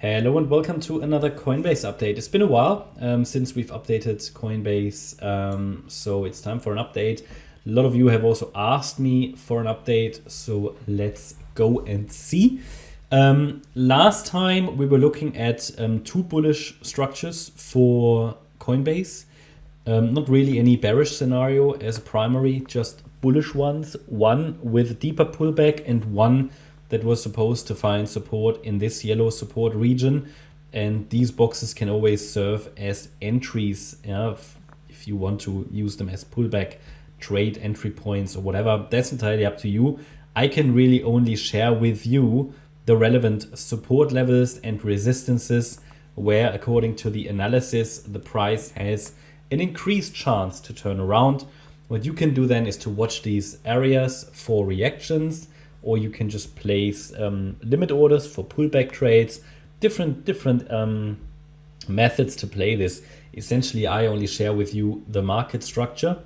Hello and welcome to another Coinbase update. It's been a while since we've updated Coinbase, so it's time for an update. A lot of you have also asked me for an update, so let's go and see. Last time we were looking at two bullish structures for Coinbase. Not really any bearish scenario as a primary, just bullish ones. One with a deeper pullback and one that was supposed to find support in this yellow support region. And these boxes can always serve as entries, if you want to use them as pullback trade entry points or whatever. That's entirely up to you. I can really only share with you the relevant support levels and resistances where, according to the analysis, the price has an increased chance to turn around. What you can do then is to watch these areas for reactions, or you can just place limit orders for pullback trades. Different methods to play this. Essentially, I only share with you the market structure,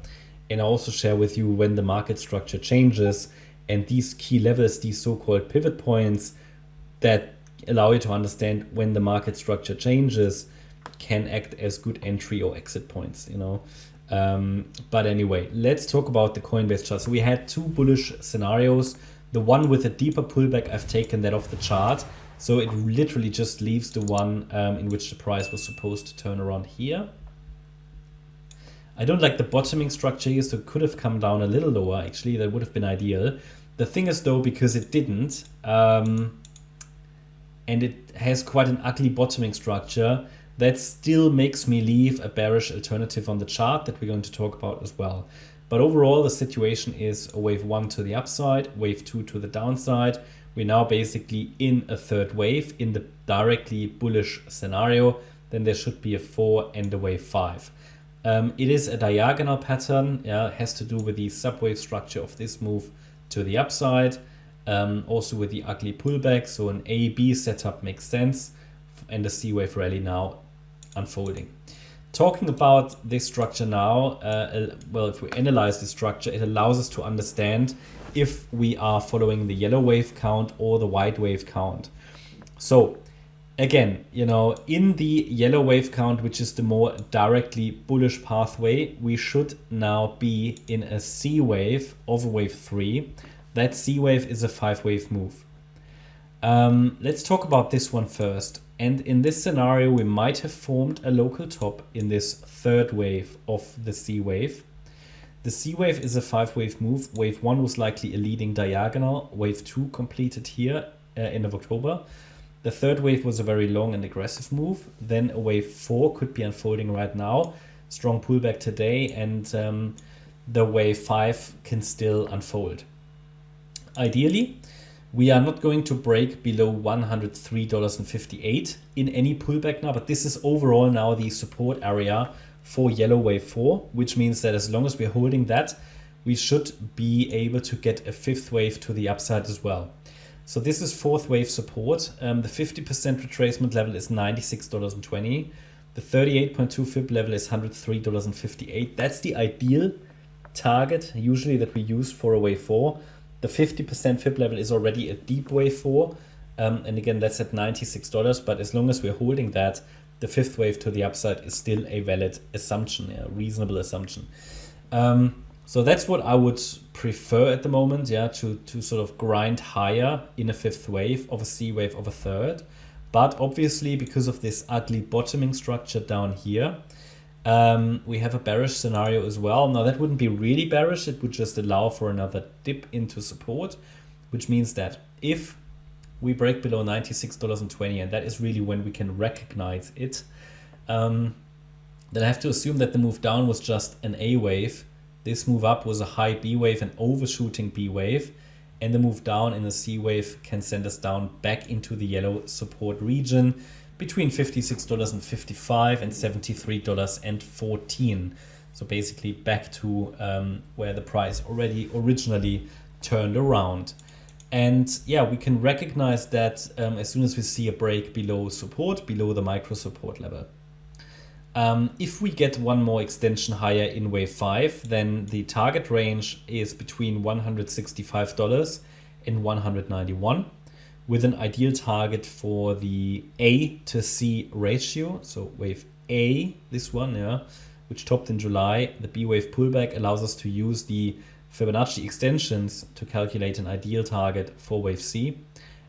and I also share with you when the market structure changes, and these key levels, these so-called pivot points that allow you to understand when the market structure changes, can act as good entry or exit points, But anyway, let's talk about the Coinbase chart. So we had two bullish scenarios. The one with a deeper pullback, I've taken that off the chart. So it literally just leaves the one in which the price was supposed to turn around here. I don't like the bottoming structure here, so it could have come down a little lower. Actually, that would have been ideal. The thing is though, because it didn't, and it has quite an ugly bottoming structure, that still makes me leave a bearish alternative on the chart that we're going to talk about as well. But overall, the situation is a wave 1 to the upside, wave 2 to the downside. We're now basically in a third wave in the directly bullish scenario. Then there should be a 4 and a wave 5. It is a diagonal pattern. It has to do with the subwave structure of this move to the upside. Also with the ugly pullback. So an A-B setup makes sense. And the C-wave rally now unfolding. Talking about this structure now, well, if we analyze the structure, it allows us to understand if we are following the yellow wave count or the white wave count. So again, in the yellow wave count, which is the more directly bullish pathway, we should now be in a C wave of wave 3. That C wave is a 5-wave move. Let's talk about this one first. And in this scenario, we might have formed a local top in this third wave of the C wave. The C wave is a 5-wave move. Wave 1 was likely a leading diagonal. Wave 2 completed here end of October. The third wave was a very long and aggressive move. Then a wave 4 could be unfolding right now. Strong pullback today, and the wave 5 can still unfold. Ideally, we are not going to break below $103.58 in any pullback now, but this is overall now the support area for yellow wave 4, which means that as long as we're holding that, we should be able to get a 5th wave to the upside as well. So this is 4th wave support. The 50% retracement level is $96.20. The 38.2 fib level is $103.58. That's the ideal target usually that we use for a wave 4. The 50% fib level is already a deep wave 4. And again, that's at $96. But as long as we're holding that, the 5th wave to the upside is still a valid assumption, a reasonable assumption. So that's what I would prefer at the moment, to sort of grind higher in a 5th wave of a C wave of a 3rd. But obviously, because of this ugly bottoming structure down here, we have a bearish scenario as well. Now that wouldn't be really bearish. It would just allow for another dip into support, which means that if we break below $96.20, and that is really when we can recognize it, then I have to assume that the move down was just an A wave. This move up was a high B wave, an overshooting B wave, and the move down in a C wave can send us down back into the yellow support region between $56.55 and $73.14. So basically back to where the price originally turned around. And yeah, we can recognize that as soon as we see a break below support, below the micro support level. If we get one more extension higher in wave 5, then the target range is between $165 and $191. with an ideal target for the A to C ratio. So wave A, this one, yeah, which topped in July. The B wave pullback allows us to use the Fibonacci extensions to calculate an ideal target for wave C,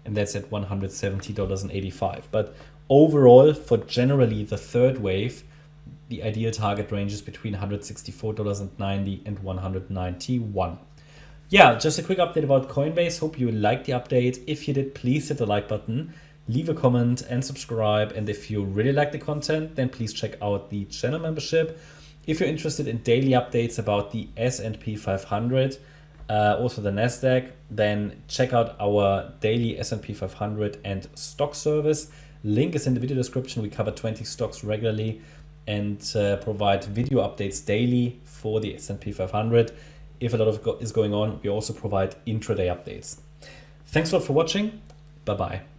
and that's at $170.85. But overall, for generally the third wave, the ideal target range is between $164.90 and $191. Yeah, just a quick update about Coinbase. Hope you liked the update. If you did, please hit the like button, leave a comment and subscribe. And if you really like the content, then please check out the channel membership. If you're interested in daily updates about the S&P 500, also the NASDAQ, then check out our daily S&P 500 and stock service. Link is in the video description. We cover 20 stocks regularly and provide video updates daily for the S&P 500. If a lot of is going on, we also provide intraday updates. Thanks a lot for watching. Bye-bye.